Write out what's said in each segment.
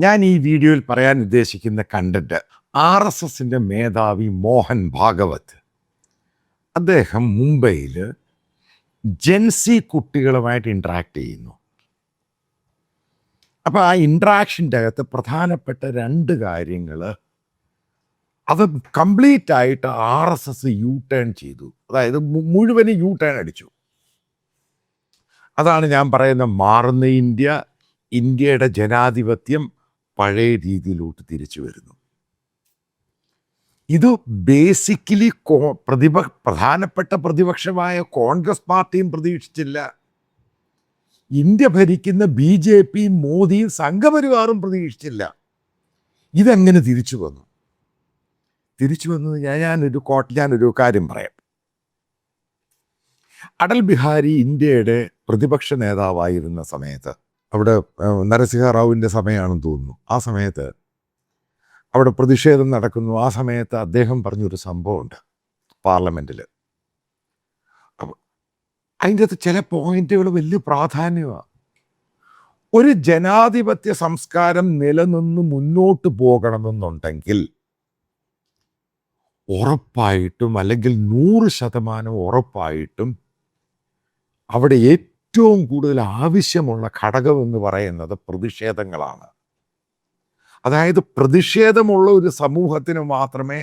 ഞാൻ ഈ വീഡിയോയിൽ പറയാൻ ഉദ്ദേശിക്കുന്ന കണ്ടന്റ് RSSന്റെ മേധാവി മോഹൻ ഭാഗവത് അദ്ദേഹം മുംബൈയിൽ ജെൻസി കുട്ടികളുമായിട്ട് ഇൻട്രാക്ട് ചെയ്യുന്നു. അപ്പോൾ ആ ഇൻട്രാക്ഷൻ്റെ അകത്ത് പ്രധാനപ്പെട്ട രണ്ട് കാര്യങ്ങൾ അത് കംപ്ലീറ്റ് ആയിട്ട് RSS ടേൺ ചെയ്തു. അതായത് മുഴുവനും ടേൺ അടിച്ചു. അതാണ് ഞാൻ പറയുന്ന മാറുന്ന ഇന്ത്യയുടെ ജനാധിപത്യം പഴയ രീതിയിലോട്ട് തിരിച്ചു വരുന്നു. ഇത് ബേസിക്കലി പ്രധാനപ്പെട്ട പ്രതിപക്ഷമായ കോൺഗ്രസ് പാർട്ടിയും പ്രതീക്ഷിച്ചില്ല. ഇന്ത്യ ഭരിക്കുന്ന BJP മോദിയും സംഘപരിവാറും പ്രതീക്ഷിച്ചില്ല. ഇതെങ്ങനെ തിരിച്ചു വന്നു? ഞാനൊരു കാര്യം പറയാം. അടൽ ബിഹാരി ഇന്ത്യയുടെ പ്രതിപക്ഷ നേതാവായിരുന്ന സമയത്ത്, അവിടെ നരസിംഹ റാവുവിൻ്റെ സമയമാണെന്ന് തോന്നുന്നു, ആ സമയത്ത് അവിടെ പ്രതിഷേധം നടക്കുന്നു. ആ സമയത്ത് അദ്ദേഹം പറഞ്ഞൊരു സംഭവമുണ്ട് പാർലമെൻറ്റിൽ. അതിൻ്റെ അകത്ത് ചില പോയിന്റുകൾ വലിയ പ്രാധാന്യമാണ്. ഒരു ജനാധിപത്യ സംസ്കാരം നിലനിന്ന് മുന്നോട്ട് പോകണമെന്നുണ്ടെങ്കിൽ ഉറപ്പായിട്ടും, അല്ലെങ്കിൽ 100% ഉറപ്പായിട്ടും അവിടെ ഏറ്റവും കൂടുതൽ ആവശ്യമുള്ള ഘടകം എന്ന് പറയുന്നത് പ്രതിഷേധങ്ങളാണ്. അതായത് പ്രതിഷേധമുള്ള ഒരു സമൂഹത്തിന് മാത്രമേ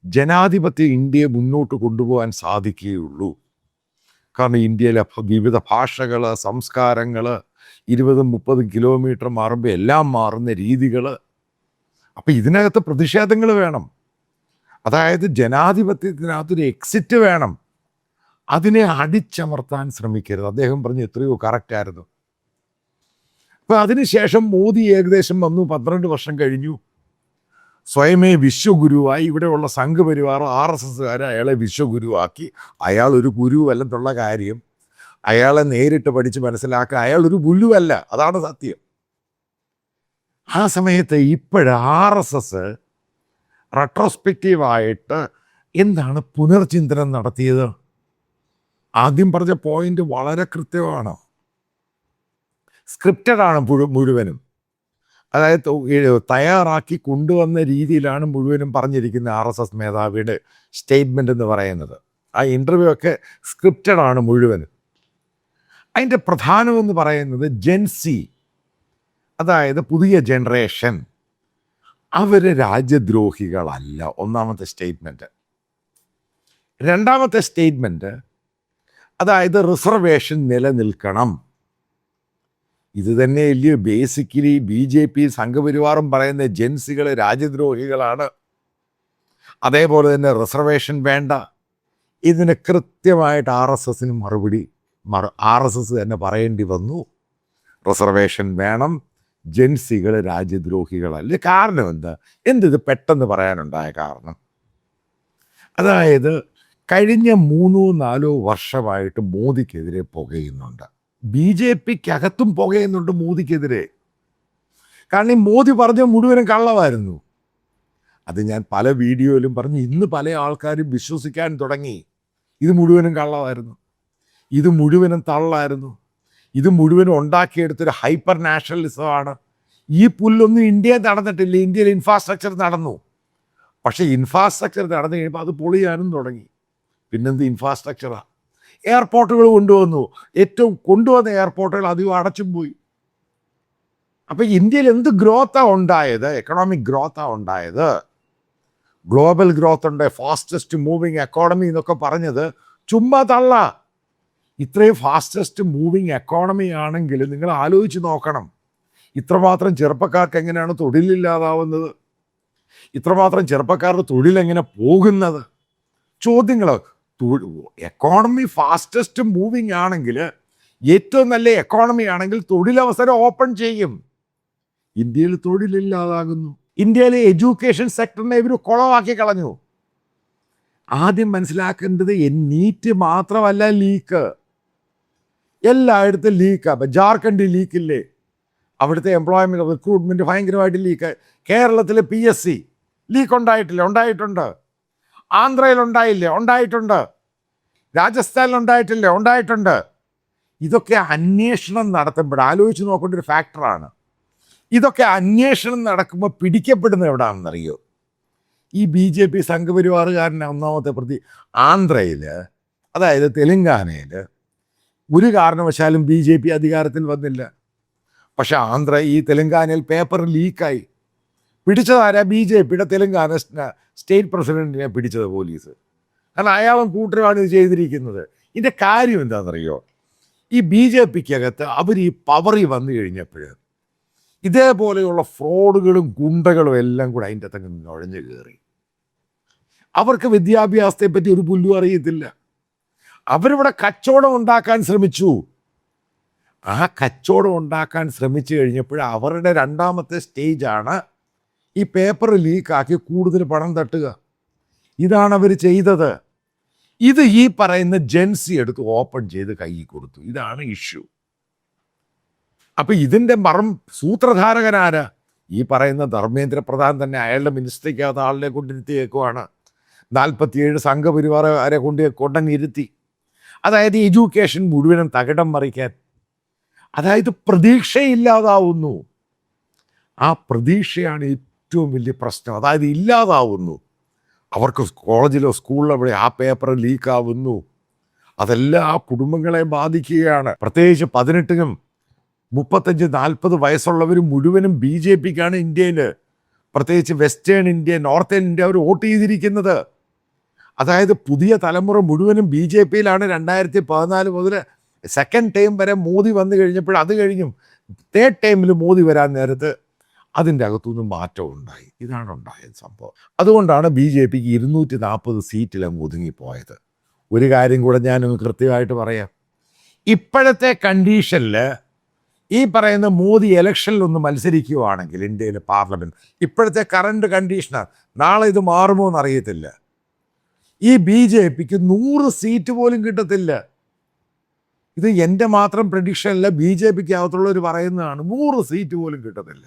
ജനാധിപത്യ ഇന്ത്യയെ മുന്നോട്ട് കൊണ്ടുപോകാൻ സാധിക്കുകയുള്ളൂ. കാരണം ഇന്ത്യയിലെ വിവിധ ഭാഷകൾ, സംസ്കാരങ്ങൾ, 20-30 കിലോമീറ്റർ മാറുമ്പോൾ എല്ലാം മാറുന്ന രീതികൾ. അപ്പം ഇതിനകത്ത് പ്രതിഷേധങ്ങൾ വേണം. അതായത് ജനാധിപത്യത്തിനകത്തൊരു എക്സിറ്റ് വേണം. അതിനെ അടിച്ചമർത്താൻ ശ്രമിക്കരുത്. അദ്ദേഹം പറഞ്ഞു എത്രയോ കറക്റ്റായിരുന്നു. അപ്പം അതിനുശേഷം മോദി ഏകദേശം വന്നു, 12 വർഷം കഴിഞ്ഞു, സ്വയമേ വിശ്വഗുരുവായി. ഇവിടെയുള്ള സംഘപരിവാർ RSSകാർ അയാളെ വിശ്വഗുരുവാക്കി. അയാൾ ഒരു ഗുരുവല്ലെന്നുള്ള കാര്യം അയാളെ നേരിട്ട് പഠിച്ച് മനസ്സിലാക്കുക. അയാൾ ഒരു ഗുരുവല്ല, അതാണ് സത്യം. ആ സമയത്ത് RSS റെട്രോസ്പെക്റ്റീവായിട്ട് എന്താണ് പുനർചിന്തനം നടത്തിയത്? ആദ്യം പറഞ്ഞ പോയിന്റ് വളരെ കൃത്യമാണ്. സ്ക്രിപ്റ്റഡാണ് മുഴുവനും. അതായത് തയ്യാറാക്കി കൊണ്ടുവന്ന രീതിയിലാണ് മുഴുവനും പറഞ്ഞിരിക്കുന്ന RSS മേധാവിയുടെ സ്റ്റേറ്റ്മെൻ്റ് എന്ന് പറയുന്നത്. ആ ഇൻ്റർവ്യൂ ഒക്കെ സ്ക്രിപ്റ്റഡാണ് മുഴുവനും. അതിൻ്റെ പ്രധാനമെന്ന് പറയുന്നത് ജെൻസി, അതായത് പുതിയ ജനറേഷൻ, അവർ രാജ്യദ്രോഹികളല്ല. ഒന്നാമത്തെ സ്റ്റേറ്റ്മെൻറ്റ്. രണ്ടാമത്തെ സ്റ്റേറ്റ്മെൻറ്റ്, അതായത് റിസർവേഷൻ നിലനിൽക്കണം. ഇത് തന്നെയല്ലേ ബേസിക്കലി BJP സംഘപരിവാറും പറയുന്ന ജെൻസികൾ രാജ്യദ്രോഹികളാണ്. അതേപോലെ തന്നെ റിസർവേഷൻ വേണ്ട. ഇതിന് കൃത്യമായിട്ട് RSSന് മറുപടി RSS തന്നെ പറയേണ്ടി വന്നു. റിസർവേഷൻ വേണം, ജെൻസികൾ രാജ്യദ്രോഹികളല്ല. കാരണം എന്തിത് പെട്ടെന്ന് പറയാനുണ്ടായ കാരണം? അതായത് കഴിഞ്ഞ 3-4 വർഷമായിട്ട് മോദിക്കെതിരെ പുകയുന്നുണ്ട്. BJPക്കകത്തും പുകയുന്നുണ്ട് മോദിക്കെതിരെ. കാരണം മോദി പറഞ്ഞ മുഴുവനും കള്ളമായിരുന്നു. അത് ഞാൻ പല വീഡിയോയിലും പറഞ്ഞു. ഇന്ന് പല ആൾക്കാരും വിശ്വസിക്കാൻ തുടങ്ങി ഇത് മുഴുവനും കള്ളമായിരുന്നു, ഇത് മുഴുവനും തള്ളായിരുന്നു, ഇത് മുഴുവനും ഉണ്ടാക്കിയെടുത്തൊരു ഹൈപ്പർ നാഷണലിസമാണ്. ഈ പുല്ലൊന്നും ഇന്ത്യയിൽ നടന്നിട്ടില്ല. ഇന്ത്യയിൽ ഇൻഫ്രാസ്ട്രക്ചർ നടന്നു. പക്ഷേ ഇൻഫ്രാസ്ട്രക്ചർ നടന്നു കഴിയുമ്പോൾ അത് പൊളിയാനും തുടങ്ങി. പിന്നെന്ത് ഇൻഫ്രാസ്ട്രക്ചറാണ്? എയർപോർട്ടുകൾ കൊണ്ടുവന്നു. ഏറ്റവും കൊണ്ടുവന്ന എയർപോർട്ടുകൾ അധികം അടച്ചും പോയി. അപ്പം ഇന്ത്യയിൽ എന്ത് ഗ്രോത്താണ് ഉണ്ടായത്? എക്കണോമിക് ഗ്രോത്താണ് ഉണ്ടായത്. ഗ്ലോബൽ ഗ്രോത്ത് ഉണ്ട്, ഫാസ്റ്റസ്റ്റ് മൂവിങ് എക്കോണമി എന്നൊക്കെ പറഞ്ഞത് ചുമ്മാ തള്ള. ഇത്രയും ഫാസ്റ്റസ്റ്റ് മൂവിങ് എക്കോണമി ആണെങ്കിൽ നിങ്ങൾ ആലോചിച്ച് നോക്കണം, ഇത്രമാത്രം ചെറുപ്പക്കാർക്ക് എങ്ങനെയാണ് തൊഴിലില്ലാതാവുന്നത്, ഇത്രമാത്രം ചെറുപ്പക്കാരുടെ തൊഴിലെങ്ങനെ പോകുന്നത്? ചോദ്യങ്ങൾ. എക്കോണമി ഫാസ്റ്റസ്റ്റ് മൂവിങ് ആണെങ്കിൽ, ഏറ്റവും നല്ല എക്കോണമി ആണെങ്കിൽ തൊഴിലവസരം ഓപ്പൺ ചെയ്യും. ഇന്ത്യയിൽ തൊഴിലില്ലാതാകുന്നു. ഇന്ത്യയിലെ എഡ്യൂക്കേഷൻ സെക്ടറിനെ ഇവർ കുളമാക്കി കളഞ്ഞു. ആദ്യം മനസ്സിലാക്കേണ്ടത് നീറ്റ് മാത്രമല്ല ലീക്ക്, എല്ലായിടത്തും ലീക്കാണ്. ജാർഖണ്ഡിൽ ലീക്കില്ലേ? അവിടുത്തെ എംപ്ലോയ്മെൻറ്റ് റിക്രൂട്ട്മെൻറ്റ് ഭയങ്കരമായിട്ട് ലീക്ക്. കേരളത്തിലെ PSC ലീക്ക് ഉണ്ടായിട്ടില്ല? ഉണ്ടായിട്ടുണ്ട്. ആന്ധ്രയിൽ ഉണ്ടായില്ലേ? ഉണ്ടായിട്ടുണ്ട്. രാജസ്ഥാനിൽ ഉണ്ടായിട്ടില്ലേ? ഉണ്ടായിട്ടുണ്ട്. ഇതൊക്കെ അന്വേഷണം നടത്തുമ്പോൾ ആലോചിച്ച് നോക്കേണ്ട ഒരു ഫാക്ടറാണ്. ഇതൊക്കെ അന്വേഷണം നടക്കുമ്പോൾ പിടിക്കപ്പെടുന്നത് എവിടെയാണെന്നറിയോ? ഈ BJP സംഘപരിവാറുകാരൻ്റെ ഒന്നാമത്തെ പ്രതി ആന്ധ്രയിൽ, അതായത് തെലുങ്കാനയിൽ ഒരു കാരണവശാലും BJP അധികാരത്തിൽ വന്നില്ല. പക്ഷെ ഈ തെലുങ്കാനയിൽ പേപ്പർ ലീക്കായി. പിടിച്ചതാരാ? BJPയുടെ തെലുങ്കാന സ്റ്റേറ്റ് പ്രസിഡന്റിനെ പിടിച്ചത് പോലീസ്. കാരണം അയാളും കൂട്ടരുമാണ് ഇത് ചെയ്തിരിക്കുന്നത്. ഇതിൻ്റെ കാര്യം എന്താണെന്നറിയോ? ഈ BJPക്കകത്ത് അവർ ഈ പവറിൽ വന്നു കഴിഞ്ഞപ്പോൾ ഇതേപോലെയുള്ള ഫ്രോഡുകളും ഗുണ്ടകളും എല്ലാം കൂടെ അതിൻ്റെ അകത്ത് നുഴഞ്ഞു കയറി. അവർക്ക് വിദ്യാഭ്യാസത്തെ പറ്റി ഒരു പുല്ലും അറിയത്തില്ല. അവരിവിടെ കച്ചവടം ഉണ്ടാക്കാൻ ശ്രമിച്ചു. ആ കച്ചവടം ഉണ്ടാക്കാൻ ശ്രമിച്ചു കഴിഞ്ഞപ്പോൾ അവരുടെ രണ്ടാമത്തെ സ്റ്റേജാണ് ഈ പേപ്പർ ലീക്കാക്കി കൂടുതൽ പണം തട്ടുക. ഇതാണ് അവർ ചെയ്തത്. ഇത് ഈ പറയുന്ന ജെൻസി എടുത്ത് ഓപ്പൺ ചെയ്ത് കയ്യിൽ കൊടുത്തു. ഇതാണ് ഇഷ്യൂ. അപ്പം ഇതിൻ്റെ സൂത്രധാരകനാരാ? ഈ പറയുന്ന ധർമ്മേന്ദ്ര പ്രധാൻ തന്നെ. അയാളുടെ മിനിസ്റ്ററിക്കകത്ത് ആളിനെ കൊണ്ടിരുത്തിയേക്കുവാണ്. 47 സംഘപരിവാറുകാരെ കൊണ്ടങ്ങിരുത്തി. അതായത് എഡ്യൂക്കേഷൻ മുഴുവനും തകിടം മറിക്കാൻ. അതായത് പ്രതീക്ഷയില്ലാതാവുന്നു. ആ പ്രതീക്ഷയാണ് ഏറ്റവും വലിയ പ്രശ്നം. അതായത് ഇല്ലാതാവുന്നു. അവർക്ക് കോളേജിലോ സ്കൂളിലോ അവിടെ ആ പേപ്പർ ലീക്കാവുന്നു. അതെല്ലാം ആ കുടുംബങ്ങളെ ബാധിക്കുകയാണ്. പ്രത്യേകിച്ച് 18-നും 35-40 വയസ്സുള്ളവർ മുഴുവനും BJPക്കാണ് ഇന്ത്യയിൽ. പ്രത്യേകിച്ച് വെസ്റ്റേൺ ഇന്ത്യ, നോർത്തേൺ ഇന്ത്യ അവർ വോട്ട് ചെയ്തിരിക്കുന്നത്. അതായത് പുതിയ തലമുറ മുഴുവനും BJPയിലാണ്. 2014 മുതൽ സെക്കൻഡ് ടൈം വരെ മോദി വന്നു കഴിഞ്ഞപ്പോൾ അത് കഴിഞ്ഞും തേർഡ് ടൈമിൽ മോദി വരാൻ നേരത്ത് അതിൻ്റെ അകത്തുനിന്ന് മാറ്റം ഉണ്ടായി. ഇതാണ് ഉണ്ടായ സംഭവം. അതുകൊണ്ടാണ് BJPക്ക് 240 സീറ്റിലും ഒതുങ്ങിപ്പോയത്. ഒരു കാര്യം കൂടെ ഞാനൊന്ന് കൃത്യമായിട്ട് പറയാം. ഇപ്പോഴത്തെ കണ്ടീഷനിൽ ഈ പറയുന്ന മോദി ഇലക്ഷനിലൊന്ന് മത്സരിക്കുകയാണെങ്കിൽ ഇന്ത്യയിലെ പാർലമെൻറ്റ്, ഇപ്പോഴത്തെ കറണ്ട് കണ്ടീഷനാണ്. നാളെ ഇത് മാറുമോ എന്നറിയത്തില്ല. ഈ BJPക്ക് 100 സീറ്റ് പോലും കിട്ടത്തില്ല. ഇത് എൻ്റെ മാത്രം പ്രഡിക്ഷനല്ല, BJPക്ക് അകത്തുള്ളവർ പറയുന്നതാണ്. 100 സീറ്റ് പോലും കിട്ടത്തില്ല.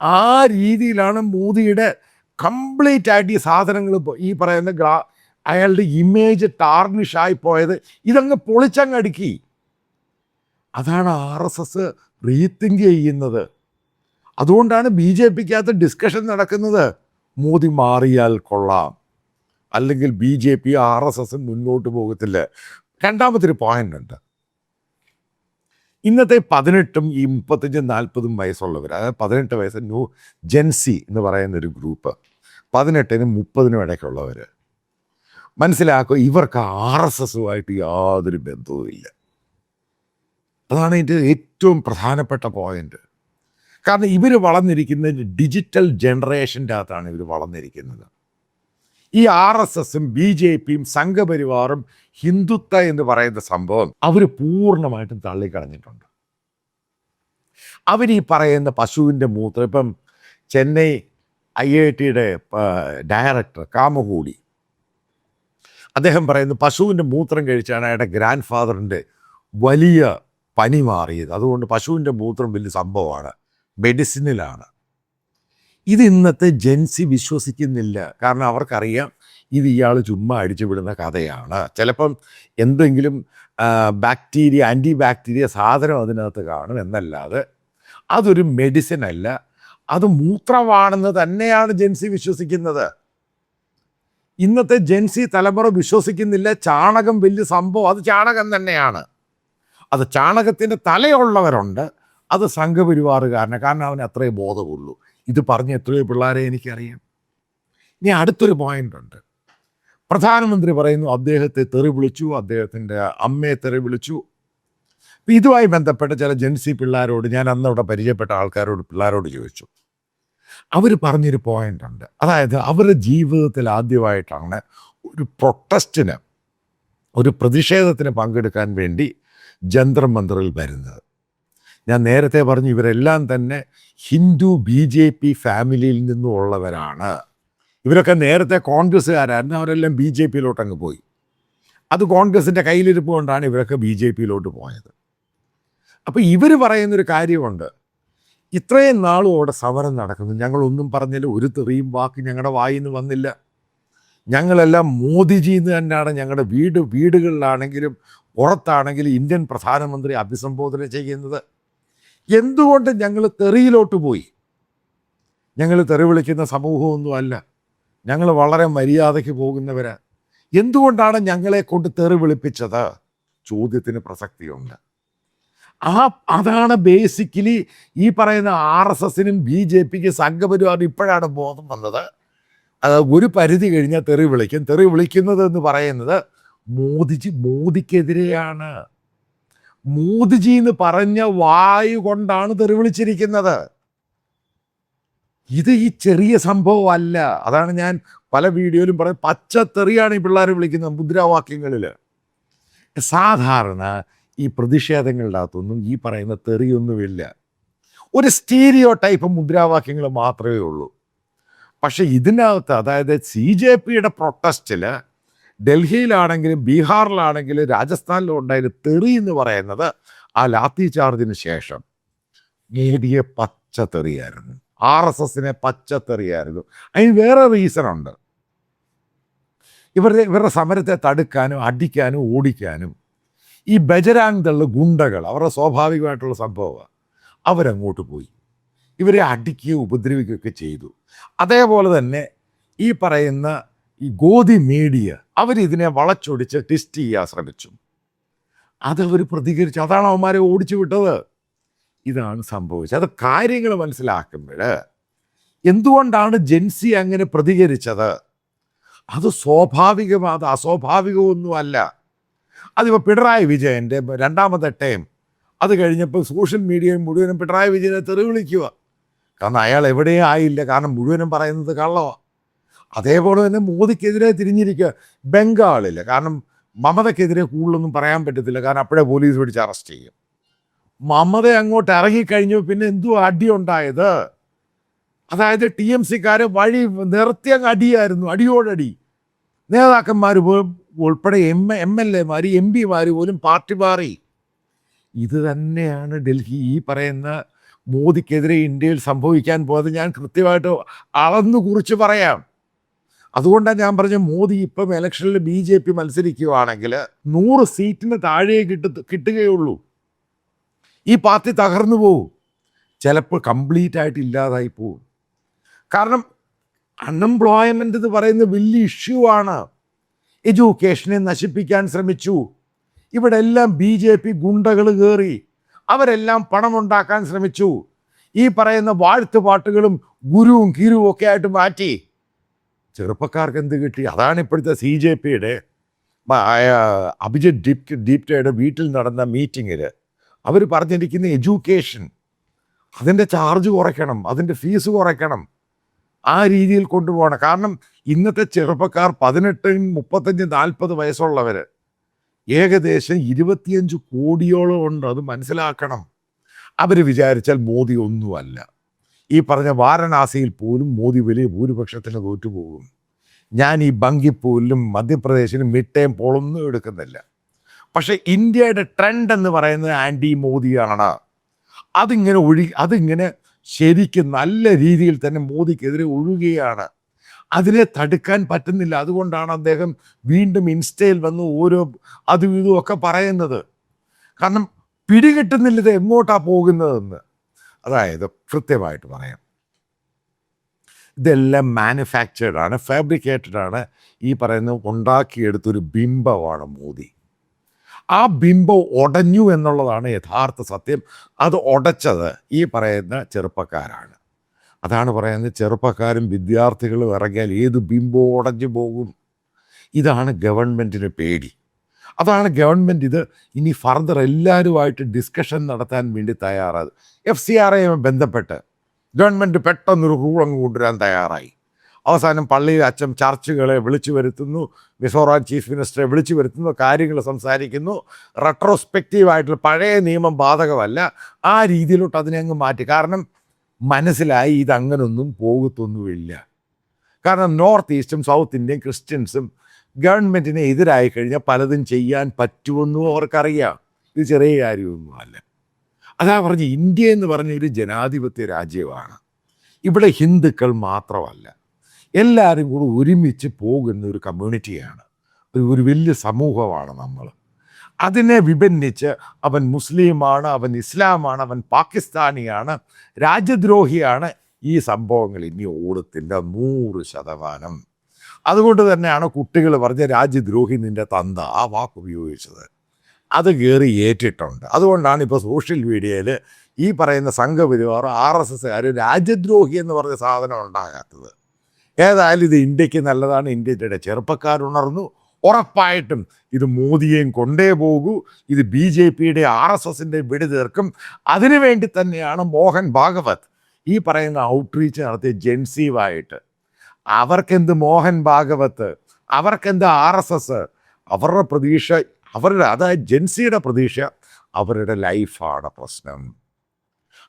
ആ രീതിയിലാണ് മോദിയുടെ കംപ്ലീറ്റ് ആയിട്ട് ഈ സാധനങ്ങൾ ഈ പറയുന്ന അയാളുടെ ഇമേജ് ടാർണിഷായി പോയത്. ഇതങ്ങ് പൊളിച്ചങ്ങടുക്കി. അതാണ് RSS റീതിങ്ക് ചെയ്യുന്നത്. അതുകൊണ്ടാണ് BJPക്കകത്ത് ഡിസ്കഷൻ നടക്കുന്നത്. മോദി മാറിയാൽ കൊള്ളാം, അല്ലെങ്കിൽ BJP RSS മുന്നോട്ട് പോകത്തില്ല. രണ്ടാമത്തൊരു പോയിന്റ് ഉണ്ട്. ഇന്നത്തെ 18-ഉം ഈ 35-40 വയസ്സുള്ളവർ, അതായത് 18 വയസ്സ് ജെൻസി എന്ന് പറയുന്നൊരു ഗ്രൂപ്പ്, 18-നും 30-നും ഇടയ്ക്കുള്ളവർ മനസ്സിലാക്കുക, ഇവർക്ക് RSSുമായിട്ട് യാതൊരു ബന്ധവുമില്ല. അതാണ് ഇതിൻ്റെ ഏറ്റവും പ്രധാനപ്പെട്ട പോയിന്റ്. കാരണം ഇവർ വളർന്നിരിക്കുന്നത് ഡിജിറ്റൽ ജനറേഷൻ്റെ അകത്താണ്. ഇവർ വളർന്നിരിക്കുന്നത് ഈ RSSും BJPയും സംഘപരിവാറും ഹിന്ദുത്വ എന്ന് പറയുന്ന സംഭവം അവർ പൂർണ്ണമായിട്ടും തള്ളിക്കളഞ്ഞിട്ടുണ്ട്. അവർ ഈ പറയുന്ന പശുവിൻ്റെ മൂത്രം, ഇപ്പം ചെന്നൈ IITയുടെ ഡയറക്ടർ കാമകൂടി, അദ്ദേഹം പറയുന്നു പശുവിൻ്റെ മൂത്രം കഴിച്ചാണ് അയാളുടെ ഗ്രാൻഡ് ഫാദറിൻ്റെ വലിയ പനി മാറിയത്. അതുകൊണ്ട് പശുവിൻ്റെ മൂത്രം വലിയ സംഭവമാണ്, മെഡിസിനിലാണ്. ഇത് ഇന്നത്തെ ജെൻസി വിശ്വസിക്കുന്നില്ല. കാരണം അവർക്കറിയാം ഇത് ഇയാൾ ചുമ്മാ അടിച്ചു വിടുന്ന കഥയാണ്. ചിലപ്പം എന്തെങ്കിലും ബാക്ടീരിയ, ആൻറ്റി ബാക്ടീരിയ സാധനം അതിനകത്ത് കാണും എന്നല്ലാതെ അതൊരു മെഡിസിൻ അല്ല, അത് മൂത്രമാണെന്ന് തന്നെയാണ് ജെൻസി വിശ്വസിക്കുന്നത്. ഇന്നത്തെ ജെൻസി തലമുറ വിശ്വസിക്കുന്നില്ല ചാണകം വലിയ സംഭവം. അത് ചാണകം തന്നെയാണ്. അത് ചാണകത്തിൻ്റെ തലയുള്ളവരുണ്ട്, അത് സംഘപരിവാറുകാരനെ. കാരണം അവന് അത്രേ ബോധമുള്ളൂ. ഇത് പറഞ്ഞ എത്രയോ പിള്ളേരെ എനിക്കറിയാം. ഇനി അടുത്തൊരു പോയിന്റ് ഉണ്ട്. പ്രധാനമന്ത്രി പറയുന്നു അദ്ദേഹത്തെ തെറി വിളിച്ചു, അദ്ദേഹത്തിൻ്റെ അമ്മയെ തെറി വിളിച്ചു. അപ്പം ഇതുമായി ബന്ധപ്പെട്ട ചില ജെൻസി പിള്ളേരോട് ഞാൻ അന്നവിടെ പരിചയപ്പെട്ട പിള്ളേരോട് ചോദിച്ചു. അവർ പറഞ്ഞൊരു പോയിന്റ് ഉണ്ട്. അതായത് അവരുടെ ജീവിതത്തിൽ ആദ്യമായിട്ടാണ് ഒരു പ്രൊട്ടസ്റ്റിന്, ഒരു പ്രതിഷേധത്തിന് പങ്കെടുക്കാൻ വേണ്ടി ജന്തർ മന്ദറിൽ വരുന്നത്. ഞാൻ നേരത്തെ പറഞ്ഞു ഇവരെല്ലാം തന്നെ ഹിന്ദു BJP ഫാമിലിയിൽ നിന്നുള്ളവരാണ്. ഇവരൊക്കെ നേരത്തെ കോൺഗ്രസ്സുകാരായിരുന്നു, അവരെല്ലാം BJPയിലോട്ട് അങ്ങ് പോയി. അത് കോൺഗ്രസിൻ്റെ കയ്യിലിരിപ്പ് കൊണ്ടാണ് ഇവരൊക്കെ BJPയിലോട്ട് പോയത്. അപ്പോൾ ഇവർ പറയുന്നൊരു കാര്യമുണ്ട്, ഇത്രയും നാളും അവിടെ സമരം നടക്കുന്നു, ഞങ്ങളൊന്നും പറഞ്ഞില്ല, ഒരു തെറിയും വാക്ക് ഞങ്ങളുടെ വായിൽ നിന്ന് വന്നില്ല. ഞങ്ങളെല്ലാം മോദിജി എന്ന് തന്നെയാണ് ഞങ്ങളുടെ വീടുകളിലാണെങ്കിലും പുറത്താണെങ്കിലും ഇന്ത്യൻ പ്രധാനമന്ത്രി അഭിസംബോധന ചെയ്യുന്നത്. എന്തുകൊണ്ട് ഞങ്ങൾ തെറിയിലോട്ട് പോയി? ഞങ്ങൾ തെറി വിളിക്കുന്ന സമൂഹമൊന്നുമല്ല, ഞങ്ങൾ വളരെ മര്യാദയ്ക്ക് പോകുന്നവരാ. എന്തുകൊണ്ടാണ് ഞങ്ങളെ കൊണ്ട് തെറി വിളിപ്പിച്ചത്? ചോദ്യത്തിന് പ്രസക്തിയുണ്ട്. അതാണ് ബേസിക്കലി ഈ പറയുന്ന RSSനും BJPക്ക് സംഘപരിവാറിനും ഇപ്പോഴാണ് ബോധം വന്നത്. ഒരു പരിധി കഴിഞ്ഞാൽ തെറി വിളിക്കും. തെറി വിളിക്കുന്നത് എന്ന് പറയുന്നത് മോദിക്കെതിരെയാണ്. മോദിജി എന്ന് പറഞ്ഞ വായു കൊണ്ടാണ് തെറി വിളിച്ചിരിക്കുന്നത്. ഇത് ഈ ചെറിയ സംഭവമല്ല. അതാണ് ഞാൻ പല വീഡിയോയിലും പറയുന്നത്, പച്ചത്തെറിയാണ് ഈ പിള്ളേർ വിളിക്കുന്നത് മുദ്രാവാക്യങ്ങളിൽ. സാധാരണ ഈ പ്രതിഷേധങ്ങളുടെ അകത്തൊന്നും ഈ പറയുന്ന തെറിയൊന്നുമില്ല. ഒരു സ്റ്റീരിയോ ടൈപ്പ് മുദ്രാവാക്യങ്ങൾ മാത്രമേ ഉള്ളൂ. പക്ഷെ ഇതിനകത്ത്, അതായത് CJPയുടെ പ്രൊട്ടസ്റ്റിൽ ഡൽഹിയിലാണെങ്കിലും ബീഹാറിലാണെങ്കിലും രാജസ്ഥാനിലും ഉണ്ടായിരുന്ന തെറി എന്ന് പറയുന്നത് ആ ലാത്തി ചാർജിന് ശേഷം മോദിയെ പച്ചത്തെറിയായിരുന്നു, RSSനെ പച്ചത്തെറിയായിരുന്നു. അതിന് വേറെ റീസണുണ്ട്. ഇവരുടെ സമരത്തെ തടുക്കാനും അടിക്കാനും ഓടിക്കാനും ഈ ബജരാങ് ദൾ ഗുണ്ടകൾ, അവരുടെ സ്വാഭാവികമായിട്ടുള്ള സംഭവമാണ്, അവരങ്ങോട്ട് പോയി ഇവരെ അടിക്കുകയും ഉപദ്രവിക്കുകയൊക്കെ ചെയ്തു. അതേപോലെ തന്നെ ഈ പറയുന്ന ഈ ഗോദി മീഡിയ അവരിതിനെ വളച്ചൊടിച്ച് ട്വിസ്റ്റ് ചെയ്യാൻ ശ്രമിച്ചു. അതവർ പ്രതികരിച്ചു. അതാണ് അവന്മാരെ ഓടിച്ചു വിട്ടത്. ഇതാണ് സംഭവിച്ചത്. അത് കാര്യങ്ങൾ മനസ്സിലാക്കുമ്പോൾ എന്തുകൊണ്ടാണ് ജെൻസി അങ്ങനെ പ്രതികരിച്ചത്? അത് സ്വാഭാവികമാണ്, അത് അസ്വാഭാവികമൊന്നുമല്ല. അതിപ്പോൾ പിണറായി വിജയൻ്റെ രണ്ടാമത്തെ ടൈം അത് കഴിഞ്ഞപ്പോൾ സോഷ്യൽ മീഡിയ മുഴുവനും പിണറായി വിജയനെ തെറി വിളിക്കുക. കാരണം അയാൾ എവിടെയും ആയില്ല, കാരണം മുഴുവനും പറയുന്നത് കള്ളമാണ്. അതേപോലെ തന്നെ മോദിക്കെതിരെ തിരിഞ്ഞിരിക്കുക ബംഗാളിൽ. കാരണം മമതയ്ക്കെതിരെ കൂടുതലൊന്നും പറയാൻ പറ്റത്തില്ല, കാരണം അപ്പോഴേ പോലീസ് പിടിച്ച് അറസ്റ്റ് ചെയ്യും. മമത അങ്ങോട്ട് ഇറങ്ങിക്കഴിഞ്ഞു, പിന്നെ എന്തോ അടിയുണ്ടായത്. അതായത് TMCക്കാർ വഴി നിർത്തി അങ്ങ് അടിയായിരുന്നു, അടിയോടടി. നേതാക്കന്മാർ ഉൾപ്പെടെ MLA-മാർ MP-മാർ പോലും പാർട്ടി മാറി. ഇത് തന്നെയാണ് ഡൽഹി ഈ പറയുന്ന മോദിക്കെതിരെ ഇന്ത്യയിൽ സംഭവിക്കാൻ പോയത്. ഞാൻ കൃത്യമായിട്ട് അളന്നു കുറിച്ച് പറയാം. അതുകൊണ്ടാണ് ഞാൻ പറഞ്ഞ മോദി ഇപ്പം ഇലക്ഷനിൽ BJP മത്സരിക്കുകയാണെങ്കിൽ 100 സീറ്റിന് താഴെ കിട്ടുകയുള്ളൂ. ഈ പാർട്ടി തകർന്നു പോകും, ചിലപ്പോൾ കംപ്ലീറ്റ് ആയിട്ട് ഇല്ലാതായി പോകും. കാരണം അൺഎംപ്ലോയ്മെൻ്റ് എന്ന് പറയുന്ന വലിയ ഇഷ്യൂ ആണ്. എഡ്യൂക്കേഷനെ നശിപ്പിക്കാൻ ശ്രമിച്ചു. ഇവിടെ എല്ലാം BJP ഗുണ്ടകൾ കയറി, അവരെല്ലാം പണമുണ്ടാക്കാൻ ശ്രമിച്ചു. ഈ പറയുന്ന വാഴ്ത്തുപാട്ടുകളും ഗുരുവും കിരുവും ഒക്കെ ആയിട്ട് മാറ്റി. ചെറുപ്പക്കാർക്ക് എന്ത് കിട്ടി? അതാണ് ഇപ്പോഴത്തെ CJPയുടെ അഭിജിത്ത് ദീപ്റ്റയുടെ വീട്ടിൽ നടന്ന മീറ്റിങ്ങിൽ അവർ പറഞ്ഞിരിക്കുന്ന എഡ്യൂക്കേഷൻ, അതിൻ്റെ ചാർജ് കുറയ്ക്കണം, അതിൻ്റെ ഫീസ് കുറയ്ക്കണം, ആ രീതിയിൽ കൊണ്ടുപോകണം. കാരണം ഇന്നത്തെ ചെറുപ്പക്കാർ 18, 35, 40 വയസ്സുള്ളവർ ഏകദേശം 25 കോടിയോളം ഉണ്ട്. അത് മനസ്സിലാക്കണം. അവർ വിചാരിച്ചാൽ മോദി ഒന്നുമല്ല. ഈ പറഞ്ഞ വാരണാസിയിൽ പോലും മോദി വലിയ ഭൂരിപക്ഷത്തിന് തോറ്റുപോകും. ഞാൻ ഈ ബങ്കിപ്പൂരിലും മധ്യപ്രദേശിലും മിഡ് ടൈം പോളൊന്നും എടുക്കുന്നില്ല. പക്ഷേ ഇന്ത്യയുടെ ട്രെൻഡ് എന്ന് പറയുന്നത് ആൻറ്റി മോദിയാണ്. അതിങ്ങനെ ശരിക്കും നല്ല രീതിയിൽ തന്നെ മോദിക്കെതിരെ ഒഴുകുകയാണ്. അതിനെ തടുക്കാൻ പറ്റുന്നില്ല. അതുകൊണ്ടാണ് അദ്ദേഹം വീണ്ടും ഇൻസ്റ്റയിൽ വന്ന് ഓരോ അതും ഇതും ഒക്കെ പറയുന്നത്. കാരണം പിടികിട്ടുന്നില്ല ഇത് എങ്ങോട്ടാണ് പോകുന്നതെന്ന്. അതായത് കൃത്യമായിട്ട് പറയാം, ഇതെല്ലാം മാനുഫാക്ചേർഡാണ്, ഫാബ്രിക്കേറ്റഡാണ്. ഈ പറയുന്ന ഉണ്ടാക്കിയെടുത്തൊരു ബിംബമാണ് മോദി. ആ ബിംബം ഉടഞ്ഞു എന്നുള്ളതാണ് യഥാർത്ഥ സത്യം. അത് ഉടച്ചത് ഈ പറയുന്ന ചെറുപ്പക്കാരാണ്. അതാണ് പറയുന്നത്, ചെറുപ്പക്കാരും വിദ്യാർത്ഥികളും ഇറങ്ങിയാൽ ഏത് ബിംബവും ഉടഞ്ഞു പോകും. ഇതാണ് ഗവൺമെൻറ്റിന് പേടി. അതാണ് ഗവൺമെൻറ് ഇത് ഇനി ഫർദർ എല്ലാവരുമായിട്ട് ഡിസ്കഷൻ നടത്താൻ വേണ്ടി തയ്യാറായത്. FCRA ബന്ധപ്പെട്ട് ഗവൺമെൻറ് പെട്ടെന്നൊരു റൂൾ അങ്ങ് കൊണ്ടുവരാൻ തയ്യാറായി. അവസാനം പള്ളിയിൽ അച്ഛൻ ചർച്ചുകളെ വിളിച്ചു വരുത്തുന്നു, മിസോറാം ചീഫ് മിനിസ്റ്ററെ വിളിച്ചു വരുത്തുന്നു, കാര്യങ്ങൾ സംസാരിക്കുന്നു. റെട്രോസ്പെക്റ്റീവായിട്ടുള്ള പഴയ നിയമം ബാധകമല്ല, ആ രീതിയിലോട്ട് അതിനെ അങ്ങ് മാറ്റി. കാരണം മനസ്സിലായി ഇതങ്ങനൊന്നും പോകത്തൊന്നുമില്ല. കാരണം നോർത്ത് ഈസ്റ്റും സൗത്ത് ഇന്ത്യൻ ക്രിസ്ത്യൻസും ഗവൺമെൻറ്റിനെ എതിരായി കഴിഞ്ഞാൽ പലതും ചെയ്യാൻ പറ്റുമെന്നും അവർക്കറിയാം. ഇത് ചെറിയ കാര്യമൊന്നുമല്ല. അതാ പറഞ്ഞ് ഇന്ത്യ എന്ന് പറഞ്ഞ ഒരു ജനാധിപത്യ രാജ്യമാണ്. ഇവിടെ ഹിന്ദുക്കൾ മാത്രമല്ല, എല്ലാവരും കൂടി ഒരുമിച്ച് പോകുന്ന ഒരു കമ്മ്യൂണിറ്റിയാണ്, ഒരു വലിയ സമൂഹമാണ് നമ്മൾ. അതിനെ വിഭിന്നിച്ച് അവൻ മുസ്ലിമാണ്, അവൻ ഇസ്ലാമാണ്, അവൻ പാകിസ്ഥാനിയാണ്, രാജ്യദ്രോഹിയാണ്, ഈ സംഭവങ്ങൾ ഇനി ഓടത്തില്ല 100%. അതുകൊണ്ട് തന്നെയാണ് കുട്ടികൾ പറഞ്ഞ രാജ്യദ്രോഹി നിൻ്റെ തന്ത ആ വാക്ക് ഉപയോഗിച്ചത്. അത് കയറി ഏറ്റിട്ടുണ്ട്. അതുകൊണ്ടാണ് ഇപ്പോൾ സോഷ്യൽ മീഡിയയിൽ ഈ പറയുന്ന സംഘപരിവാർ RSSകാർ രാജ്യദ്രോഹി എന്ന് പറഞ്ഞ സാധനം ഉണ്ടാകാത്തത്. ഏതായാലും ഇത് ഇന്ത്യക്ക് നല്ലതാണ്. ഇന്ത്യയുടെ ചെറുപ്പക്കാരുണർന്നു. ഉറപ്പായിട്ടും ഇത് മോദിയെയും കൊണ്ടേ പോകൂ. ഇത് BJPയുടെ RSSൻ്റെ വെടി തീർക്കും. അതിനുവേണ്ടി തന്നെയാണ് മോഹൻ ഭാഗവത് ഈ പറയുന്ന ഔട്ട്റീച്ച് നടത്തിയ ജെൻസീവായിട്ട്. അവർക്കെന്ത് മോഹൻ ഭാഗവത്, അവർക്കെന്ത് RSS, അവരുടെ പ്രതീക്ഷ അതായത് ജെൻസിയുടെ പ്രതീക്ഷ അവരുടെ ലൈഫാണ് പ്രശ്നം.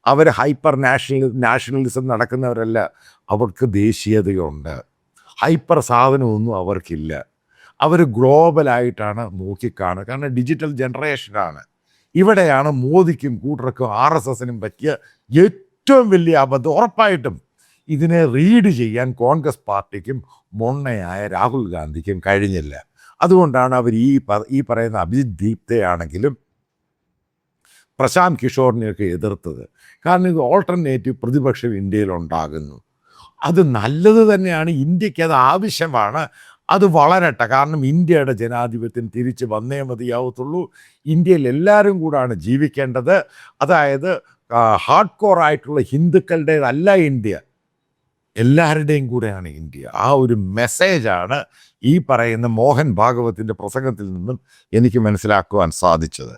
അവർ ഹൈപ്പർ നാഷണലിസം നടക്കുന്നവരല്ല. അവർക്ക് ദേശീയതയുണ്ട്. ഹൈപ്പർ സാധനമൊന്നും അവർക്കില്ല. അവർ ഗ്ലോബലായിട്ടാണ് നോക്കിക്കാണുക. കാരണം ഡിജിറ്റൽ ജനറേഷനാണ്. ഇവിടെയാണ് മോദിക്കും കൂട്ടർക്കും RSSനും പറ്റിയ ഏറ്റവും വലിയ അബദ്ധം. ഉറപ്പായിട്ടും ഇതിനെ റീഡ് ചെയ്യാൻ കോൺഗ്രസ് പാർട്ടിക്കും മൊണ്ണയായ രാഹുൽ ഗാന്ധിക്കും കഴിഞ്ഞില്ല. അതുകൊണ്ടാണ് അവർ ഈ പറയുന്ന അഭിജിത് ദീപ്തയാണെങ്കിലും പ്രശാന്ത് കിഷോറിനെയൊക്കെ എതിർത്തത്. കാരണം ഇത് ഓൾട്ടർനേറ്റീവ് പ്രതിപക്ഷം ഇന്ത്യയിലുണ്ടാകുന്നു. അത് നല്ലത് തന്നെയാണ്. ഇന്ത്യക്ക് അത് ആവശ്യമാണ്. അത് വളരട്ടെ. കാരണം ഇന്ത്യയുടെ ജനാധിപത്യം തിരിച്ച് വന്നേ മതിയാവത്തുള്ളൂ. ഇന്ത്യയിൽ എല്ലാവരും കൂടാണ് ജീവിക്കേണ്ടത്. അതായത് ഹാർഡ് കോർ ആയിട്ടുള്ള ഹിന്ദുക്കളുടേതല്ല ഇന്ത്യ, എല്ലാവരുടെയും കൂടെയാണ് ഇന്ത്യ. ആ ഒരു മെസ്സേജാണ് ഈ പറയുന്ന മോഹൻ ഭാഗവത്തിൻ്റെ പ്രസംഗത്തിൽ നിന്നും എനിക്ക് മനസ്സിലാക്കുവാൻ സാധിച്ചത്.